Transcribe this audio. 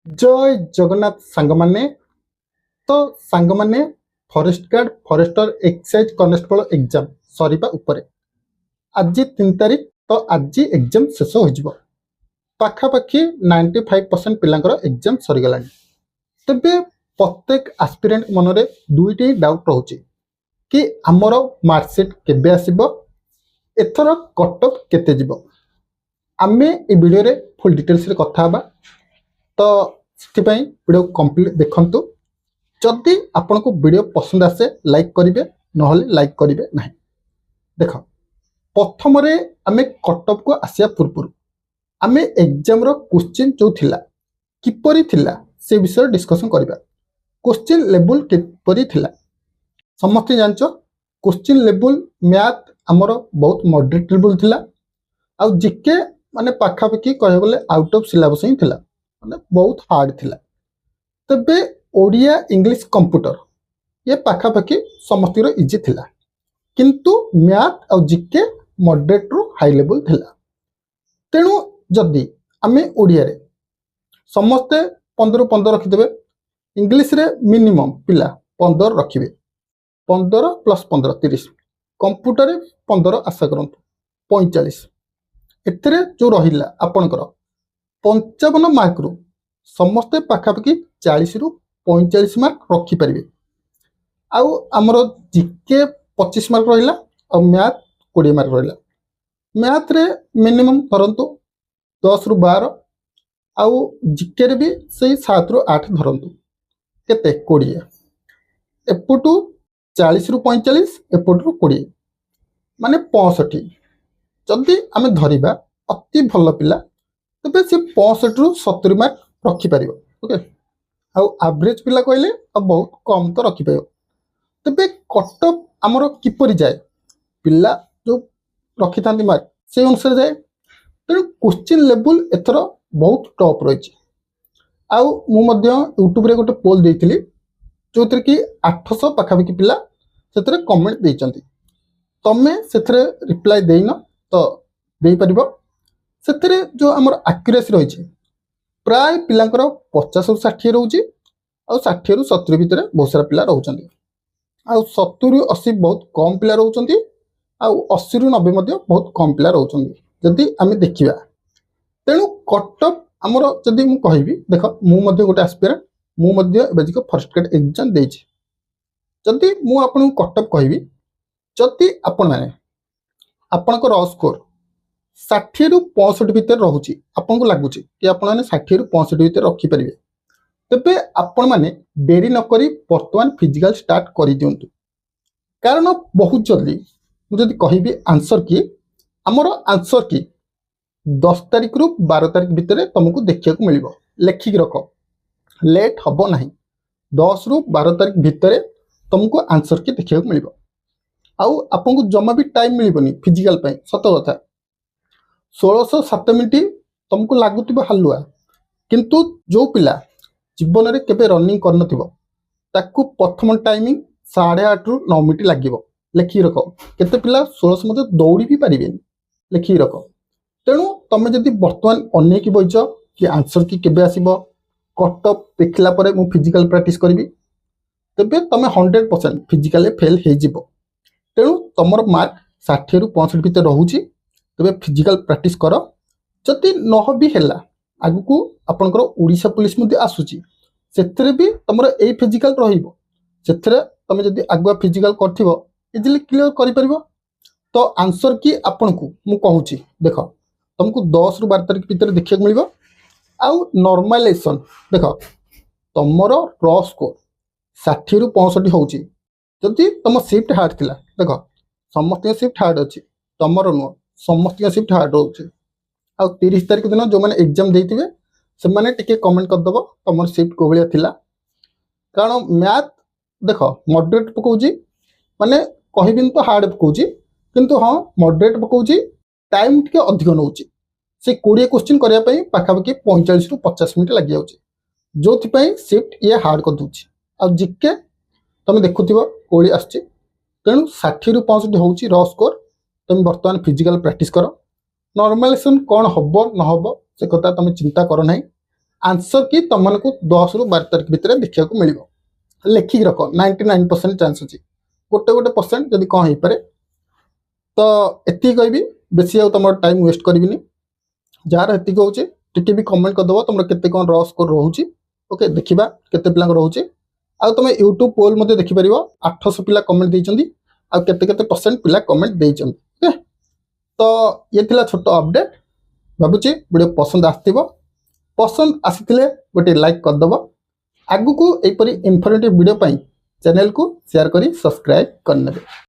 जय जगन्नाथ सांग माने तो सांग माने forest guard forester excise constable exam सरीबा उपरे आज 3 तारीख तो आज एग्जाम शेष हो पाखापाखि 95% पिलांकर एग्जाम सरीगला तेबे प्रत्येक एस्पिरेंट मनरे दुईटी डाउट रोचे कि आमर मार्कशीट केबे आसीबो एथर कटअप केते जिवो आमे ए वीडियो रे फुल डिटेल्स रे कथा हबा तो ସେଥିପାଇଁ वीडियो कंप्लीट देखंतु जदि आपन को वीडियो पसंद आसे लाइक करिवे नहले लाइक करिवे नाही देख प्रथम रे आमे कटअप को आसिया पूर्व आमे एग्जाम रो क्वेश्चन जो थिला किपरि थिला से विषय डिस्कशन करिबा क्वेश्चन लेवल किपरि थिला समस्त जानचो क्वेश्चन लेवल मैथ हमर बहुत मॉडरेट लेवल थिला आ जीके माने पाखापाखि कहे गले आउट ऑफ सिलेबस ही थिला माने बहुत हार्ड थिला तबे ओडिया इंग्लिश कंप्यूटर ये पाखापाखि समस्त इजी थिला किंतु मैथ और जीके मॉडरेट रो हाई लेवल थिला तेणु जदि आमे ओडिया रे समस्ते 15 रखिदेबे इंग्लिश रे मिनिमम पिला 15 रखिबे 15 + 15 30 कंप्यूटर रे 15 आशा करंतु 45 एथरे जो रहिला आपनकर 55 मार्क रु समस्ते पाखापाखि 40 रु 45 मार्क रखी पारिबे आउ हमरो जीके 25 मार्क रहिला और मैथ 20 मार्क रहिला मैथ रे मिनिमम धरंतु 10 रु 12 आउ जीके रे भी सही 7 रु 8 धरंतु केते 20 एपुटू 40 रु 45 एपुटू 20 माने 65 जदि आमे धरिबा अति भल पिला तबे से 65 रु 70 मार्क रखी पारिबो ओके आउ एवरेज पिला कहले बहुत कम तो रखी पाइबो तबे कटअप हमरो किपरि जाय पिला जो रखी थांती मार्क से अनुसार जाय तेणु क्वेश्चन लेवल एथरो बहुत टॉप रही आउ मु मध्य यूट्यूब रे गोटे पोल देइथिली जोतिर कि 800 पाखापाखि पिला सेतरे कमेंट देइचंती तमे सेथरे रिप्लाई देइनो तो देइ परिबो सेथरे जो हमर एक्यूरेसी रही प्राय पिलांकर 50 रु 60 रहउची आ 60 रु 70 भितर बहुत सारा पिला रहउचंती आ 70 रु 80 बहुत कम पिला रहउचंती आ 80 रु 90 मध्ये बहुत कम पिला रहउचंती जदि आमे देखिबा तेणु कटअप हमर जदि मु कहिबी देख मु मध्ये गोटे एस्पिरेंट मु मध्ये बेजिक फर्स्ट ग्रेड एग्जाम देइछि जदि मु आपन कटअप कहिबी जदि आपन माने आपन को रॉ स्कोर 60 रु 65 भितर रहउची आपन को लागुची कि आपन माने 60 रु 65 भितर रखी परिबे तबे आपन माने देरी न करी वर्तमान फिजिकल स्टार्ट करि दियंतु कारण बहुत जल्दी मु जदि कहिबी आंसर की हमर आंसर की 10 तारीख रु 12 तारीख भितर तुमको देखिया को मिलिबो लेखिक रख लेट हबो नाही 10 रु 12 तारीख भितर तुमको आंसर की देखिया को मिलिबो आउ आपन को जमा भी टाइम मिलिबोनी फिजिकल पय सत कथा 1607 मिनिट तुमको लागुतिबो हलुआ किंतु जो पिला जीवन रे केबे रनिंग कर नथिबो ताकू प्रथम टाइमिंग 8:30 रु 9 मिनिट लागिबो लेखि रख केते पिला 1600 मध्ये दौड़ी भी पारिबेनी लेखि रख तेणु तमे जदि वर्तमान अने की बइच कि आंसर की केबे आसीबो कटअप देखला परे मु फिजिकल प्रैक्टिस करबी तबे तमे 100% फिजिकल फेल हे जिवो तेणु तमर मार्क 60 रु 65 भितर रहउची तबे फिजिकल प्रैक्टिस कर जदि नह भी हैला आगु को आपनकर ओडिशा पुलिस मध्ये आसुची सेथरे भी तमर ए फिजिकल रहिबो सेथरे तमे जदि आगुआ फिजिकल करथिबो इजिली क्लियर करि परिबो तो आंसर की आपन को मु कहूची देखो तुमको 10 रु 12 तारीख भितर देखिया मिलिबो आउ नॉर्मलाइजेशन देखो तमर रॉ स्कोर 60 रु 65 होउची जदि तम शिफ्ट हार्ड थिला देखो समस्त शिफ्ट हार्ड अछि तमर नो समस्त शिफ्ट हार्ड होउची आ 30 तारीख दिन जो माने एग्जाम देइथिबे से माने टिके कमेंट कर दबो तमर शिफ्ट को भलिया थिला कारण मैथ देखो मॉडरेट पकोजी माने कहिबिन तो हार्ड पकोजी किंतु हां मॉडरेट पकोजी टाइम टिके अधिक नउची से 20 क्वेश्चन करिया पई पाखापाखि 45 रु 50 मिनिट लागि जाउची जोथि पई शिफ्ट ये हार्ड कर दूची आ जिके तमे देखुथिबो कोळी आछी तेणु 60 रु 65 होउची रॉ स्कोर तुम वर्तमान फिजिकल प्रैक्टिस करो नॉर्मलाइजेशन कौन हम न हम से कथा तुम चिंता कर ना आंसर की तुमको 10 ରୁ 12 तारीख भितर देखा मिल लिखिक रख 99% चांस अच्छी गोटे गोटे परसेंट जब कौन हो पारे तो एति कहबी बेसी आउ तुम टाइम वेस्ट करी जार एति होचे टिके भी कमेंट करदब तुम केते कौन रॉ स्कोर रोचे ओके देखा केते पिला रोचे आ तुम यूट्यूब पोल मध्य देखिपर 800 पिला कमेंट देइचंदी आ केते केते परसेंट पिला कमेंट देइचंदी ओके तो ये थिला छोटो अपडेट भाबुची वीडियो पसंद आस्थिबो पसंद आसीथिले गोटे लाइक करदब आगु को एपरी इन्फॉर्मेटिव वीडियो पाई चैनल को शेयर करी सब्सक्राइब करनेबे।